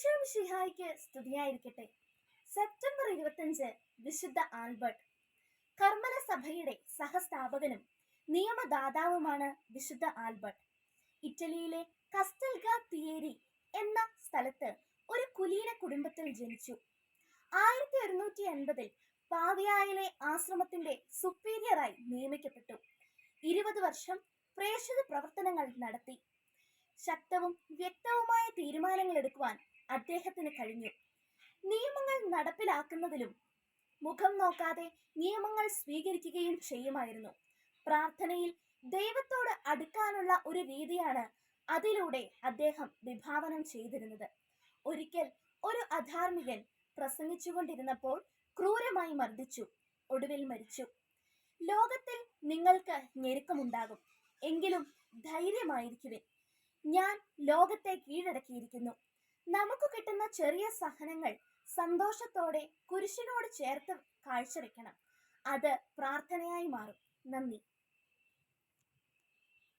ഈശോമിശിഹായ്ക്ക് സ്തുതിയായിരിക്കട്ടെ. സെപ്റ്റംബർ 25 വിശുദ്ധ ആൽബർട്ട്. കർമ്മല സഭയുടെ സഹസ്ഥാപകനും നിയമദാതാവുമാണ് വിശുദ്ധ ആൽബർട്ട്. ഇറ്റലിയിലെ കസ്റ്റൽഗാത്തിയേരി എന്ന സ്ഥലത്ത് ഒരു കുലീന കുടുംബത്തിൽ ജനിച്ചു. 1180 പാവിയായിലെ ആശ്രമത്തിന്റെ സുപ്പീരിയറായി നിയമിക്കപ്പെട്ടു. 20 വർഷം പ്രേക്ഷിത പ്രവർത്തനങ്ങൾ നടത്തി. ശക്തവും വ്യക്തവുമായ തീരുമാനങ്ങൾ എടുക്കുവാൻ അദ്ദേഹത്തിന് കഴിഞ്ഞു. നിയമങ്ങൾ നടപ്പിലാക്കുന്നതിലും മുഖം നോക്കാതെ നിയമങ്ങൾ സ്വീകരിക്കുകയും ചെയ്യുമായിരുന്നു. പ്രാർത്ഥനയിൽ ദൈവത്തോട് അടുക്കാനുള്ള ഒരു രീതിയാണ് അതിലൂടെ അദ്ദേഹം വിഭാവനം ചെയ്തിരുന്നത്. ഒരിക്കൽ ഒരു അധാർമികൻ പ്രസംഗിച്ചുകൊണ്ടിരുന്നപ്പോൾ ക്രൂരമായി മർദ്ദിച്ചു, ഒടുവിൽ മരിച്ചു. ലോകത്തിൽ നിങ്ങൾക്ക് ഞെരുക്കമുണ്ടാകും, എങ്കിലും ധൈര്യമായിരിക്കുവിൻ, ഞാൻ ലോകത്തെ കീഴടക്കിയിരിക്കുന്നു. നമുക്ക് കിട്ടുന്ന ചെറിയ സഹനങ്ങൾ സന്തോഷത്തോടെ കുരിശിനോട് ചേർത്ത് കാഴ്ചവെക്കണം. അത് പ്രാർത്ഥനയായി മാറും. നന്ദി.